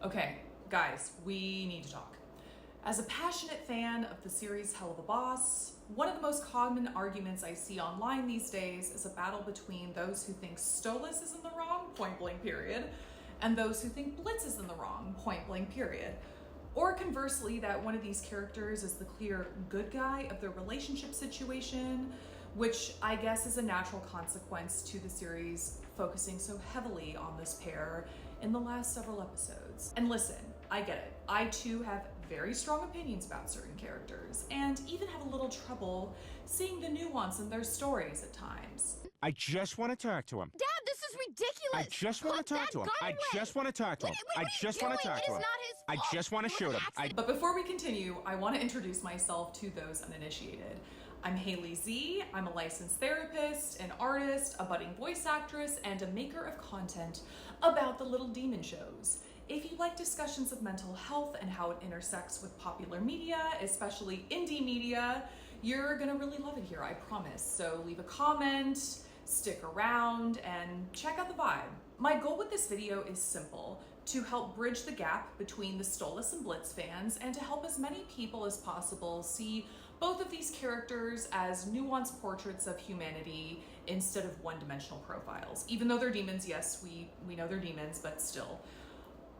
Okay, guys, we need to talk. As a passionate fan of the series Helluva Boss, one of the most common arguments I see online these days is a battle between those who think Stolas is in the wrong, point blank period, and those who think Blitz is in the wrong, point blank period. Or conversely, that one of these characters is the clear good guy of their relationship situation, which I guess is a natural consequence to the series focusing so heavily on this pair in the last several episodes. And listen, I get it. I too have very strong opinions about certain characters, and even have a little trouble seeing the nuance in their stories at times. I just want to talk to him. Dad, this is ridiculous! I just want to talk to him. I just want to talk to him. I just want to talk to him. I just want to shoot him. But before we continue, I want to introduce myself to those uninitiated. I'm Haley Z. I'm a licensed therapist, an artist, a budding voice actress, and a maker of content about the Little Demon shows. If you like discussions of mental health and how it intersects with popular media, especially indie media, you're gonna really love it here, I promise. So leave a comment, stick around, and check out the vibe. My goal with this video is simple: to help bridge the gap between the Stolas and Blitz fans, and to help as many people as possible see both of these characters as nuanced portraits of humanity instead of one-dimensional profiles. Even though they're demons, yes, we know they're demons, but still.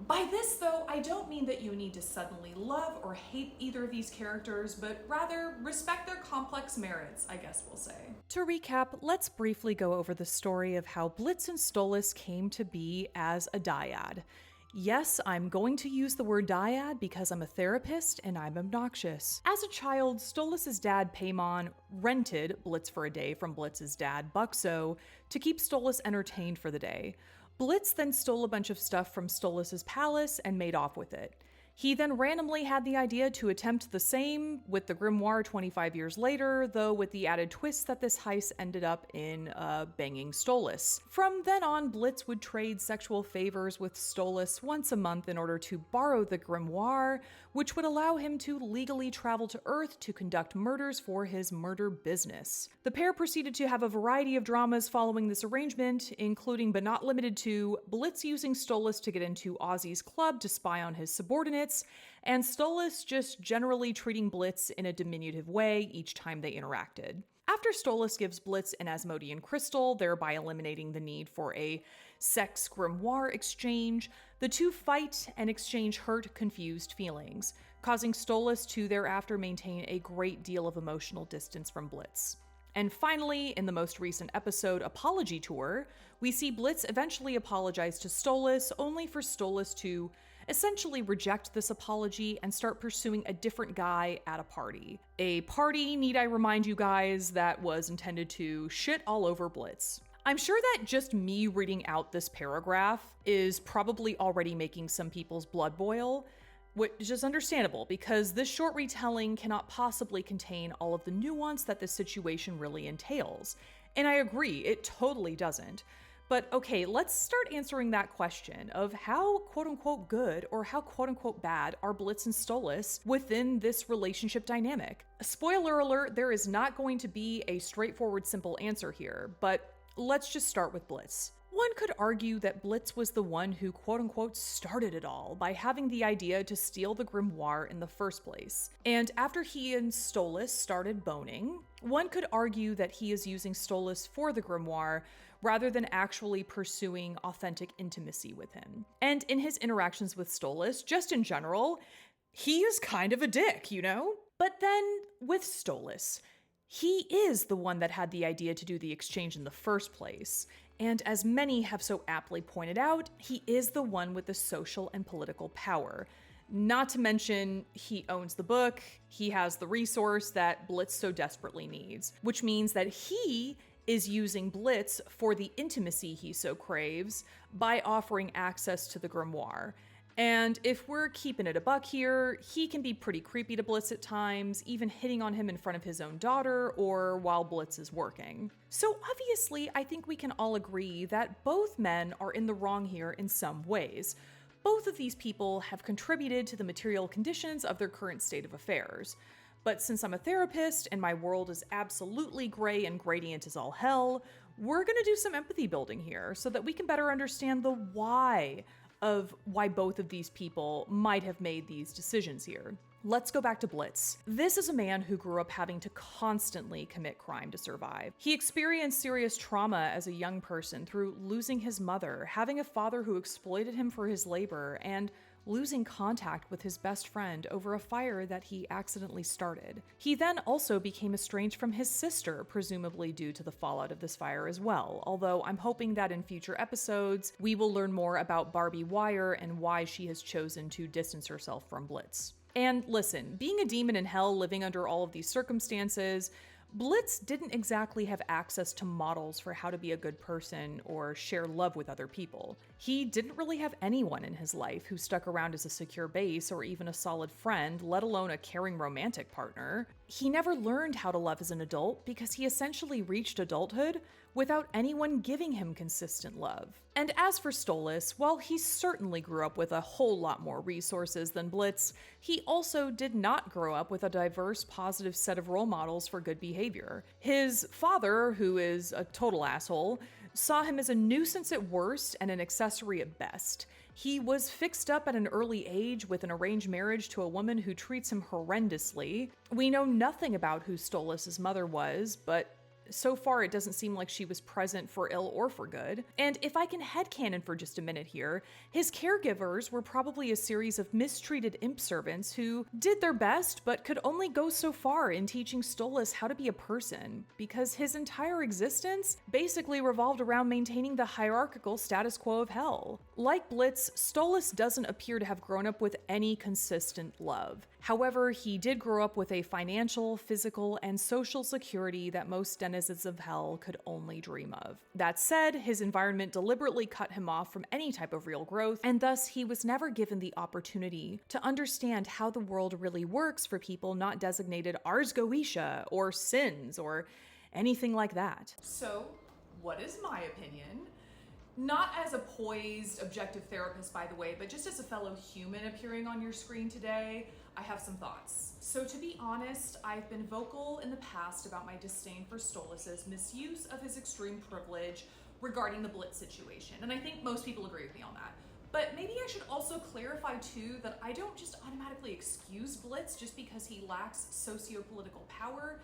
By this, though, I don't mean that you need to suddenly love or hate either of these characters, but rather respect their complex merits, I guess we'll say. To recap, let's briefly go over the story of how Blitz and Stolas came to be as a dyad. Yes, I'm going to use the word dyad because I'm a therapist and I'm obnoxious. As a child, Stolas' dad, Paimon, rented Blitz for a day from Blitz's dad, Buxo, to keep Stolas entertained for the day. Blitz then stole a bunch of stuff from Stolas' palace and made off with it. He then randomly had the idea to attempt the same with the grimoire 25 years later, though with the added twist that this heist ended up in banging Stolas. From then on, Blitz would trade sexual favors with Stolas once a month in order to borrow the grimoire, which would allow him to legally travel to Earth to conduct murders for his murder business. The pair proceeded to have a variety of dramas following this arrangement, including but not limited to Blitz using Stolas to get into Ozzy's club to spy on his subordinates, and Stolas just generally treating Blitz in a diminutive way each time they interacted. After Stolas gives Blitz an Asmodean crystal, thereby eliminating the need for a sex grimoire exchange, the two fight and exchange hurt, confused feelings, causing Stolas to thereafter maintain a great deal of emotional distance from Blitz. And finally, in the most recent episode, Apology Tour, we see Blitz eventually apologize to Stolas, only for Stolas to essentially reject this apology and start pursuing a different guy at a party. A party, need I remind you guys, that was intended to shit all over Blitz. I'm sure that just me reading out this paragraph is probably already making some people's blood boil, which is understandable because this short retelling cannot possibly contain all of the nuance that this situation really entails. And I agree, it totally doesn't. But okay, let's start answering that question of how quote-unquote good or how quote-unquote bad are Blitz and Stolas within this relationship dynamic. Spoiler alert, there is not going to be a straightforward simple answer here, but let's just start with Blitz. One could argue that Blitz was the one who quote-unquote started it all by having the idea to steal the grimoire in the first place. And after he and Stolas started boning, one could argue that he is using Stolas for the grimoire rather than actually pursuing authentic intimacy with him. And in his interactions with Stolas, just in general, he is kind of a dick, you know? But then with Stolas, he is the one that had the idea to do the exchange in the first place. And as many have so aptly pointed out, he is the one with the social and political power. Not to mention, he owns the book, he has the resource that Blitz so desperately needs, which means that he is using Blitz for the intimacy he so craves by offering access to the grimoire. And if we're keeping it a buck here, he can be pretty creepy to Blitz at times, even hitting on him in front of his own daughter or while Blitz is working. So obviously, I think we can all agree that both men are in the wrong here in some ways. Both of these people have contributed to the material conditions of their current state of affairs. But since I'm a therapist and my world is absolutely gray and gradient as all hell, we're gonna do some empathy building here so that we can better understand the why of why both of these people might have made these decisions here. Let's go back to Blitz. This is a man who grew up having to constantly commit crime to survive. He experienced serious trauma as a young person through losing his mother, having a father who exploited him for his labor, and losing contact with his best friend over a fire that he accidentally started. He then also became estranged from his sister, presumably due to the fallout of this fire as well, although I'm hoping that in future episodes, we will learn more about Barbie Wire and why she has chosen to distance herself from Blitz. And listen, being a demon in hell living under all of these circumstances, Blitz didn't exactly have access to models for how to be a good person or share love with other people. He didn't really have anyone in his life who stuck around as a secure base or even a solid friend, let alone a caring romantic partner. He never learned how to love as an adult because he essentially reached adulthood without anyone giving him consistent love. And as for Stolas, while he certainly grew up with a whole lot more resources than Blitz, he also did not grow up with a diverse, positive set of role models for good behavior. His father, who is a total asshole, saw him as a nuisance at worst and an accessory at best. He was fixed up at an early age with an arranged marriage to a woman who treats him horrendously. We know nothing about who Stolas' mother was, but so far it doesn't seem like she was present for ill or for good. And if I can headcanon for just a minute here, his caregivers were probably a series of mistreated imp servants who did their best but could only go so far in teaching Stolas how to be a person, because his entire existence basically revolved around maintaining the hierarchical status quo of hell. Like Blitz, Stolas doesn't appear to have grown up with any consistent love. However, he did grow up with a financial, physical, and social security that most denizens of hell could only dream of. That said, his environment deliberately cut him off from any type of real growth, and thus he was never given the opportunity to understand how the world really works for people not designated Ars Goetia or Sins or anything like that. So, what is my opinion? Not as a poised, objective therapist, by the way, but just as a fellow human appearing on your screen today, I have some thoughts. So to be honest, I've been vocal in the past about my disdain for Stolas' misuse of his extreme privilege regarding the Blitz situation, and I think most people agree with me on that. But maybe I should also clarify too that I don't just automatically excuse Blitz just because he lacks socio-political power.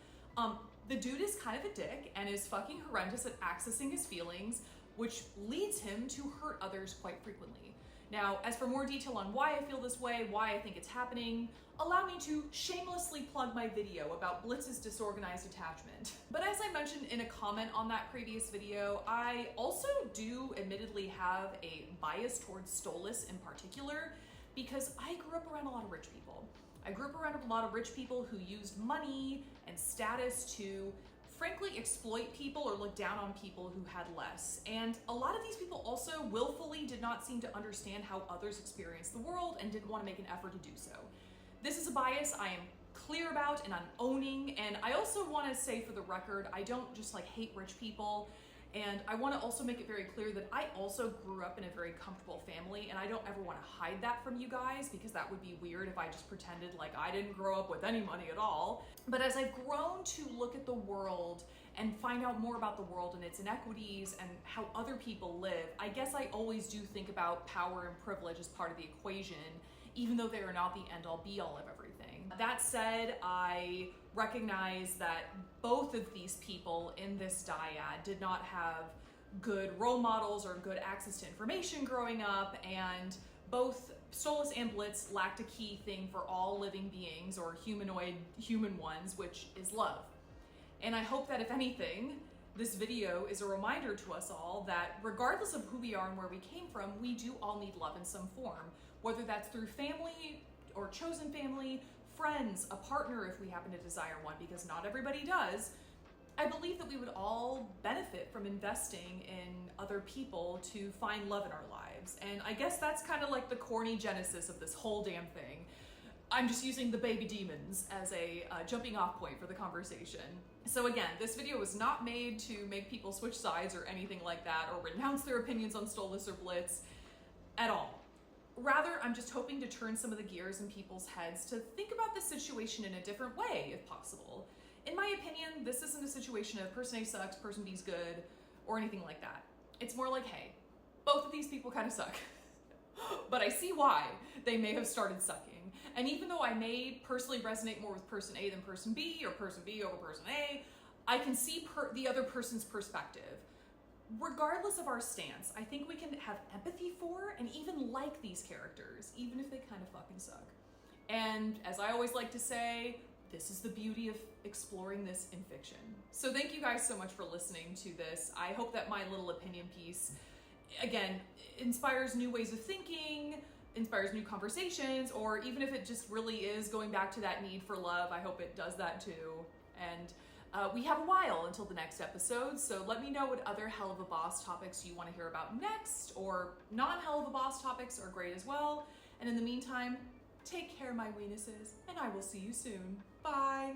The dude is kind of a dick and is fucking horrendous at accessing his feelings, which leads him to hurt others quite frequently. Now, as for more detail on why I feel this way, why I think it's happening, allow me to shamelessly plug my video about Blitz's disorganized attachment. But as I mentioned in a comment on that previous video, I also do admittedly have a bias towards Stolas in particular, because I grew up around a lot of rich people. I grew up around a lot of rich people who used money and status to frankly exploit people or look down on people who had less. And a lot of these people also willfully did not seem to understand how others experienced the world and didn't want to make an effort to do so. This is a bias I am clear about and I'm owning, and I also want to say for the record, I don't just like hate rich people, and I want to also make it very clear that I also grew up in a very comfortable family, and I don't ever want to hide that from you guys because that would be weird if I just pretended like I didn't grow up with any money at all. But as I've grown to look at the world and find out more about the world and its inequities and how other people live, I guess I always do think about power and privilege as part of the equation, even though they are not the end-all be-all of everything. That said, I recognize that both of these people in this dyad did not have good role models or good access to information growing up, and both Stolas and Blitz lacked a key thing for all living beings, or humanoid human ones, which is love. And I hope that if anything, this video is a reminder to us all that regardless of who we are and where we came from, we do all need love in some form, whether that's through family or chosen family, friends, a partner if we happen to desire one, because not everybody does. I believe that we would all benefit from investing in other people to find love in our lives. And I guess that's kind of like the corny genesis of this whole damn thing. I'm just using the baby demons as a jumping off point for the conversation. So again, this video was not made to make people switch sides or anything like that, or renounce their opinions on Stolas or Blitz at all. Rather, I'm just hoping to turn some of the gears in people's heads to think about this situation in a different way, if possible. In my opinion, this isn't a situation of person A sucks, person B's good, or anything like that. It's more like, hey, both of these people kind of suck. but I see why they may have started sucking. And even though I may personally resonate more with person A than person B, or person B over person A, I can see the other person's perspective. Regardless of our stance, I think we can have empathy for and even like these characters, even if they kind of fucking suck. And as I always like to say, this is the beauty of exploring this in fiction. So thank you guys so much for listening to this. I hope that my little opinion piece, again, inspires new ways of thinking, inspires new conversations, or even if it just really is going back to that need for love, I hope it does that too. And we have a while until the next episode, so let me know what other Helluva Boss topics you want to hear about next, or non-Helluva Boss topics are great as well. And in the meantime, take care, my weenuses, and I will see you soon. Bye.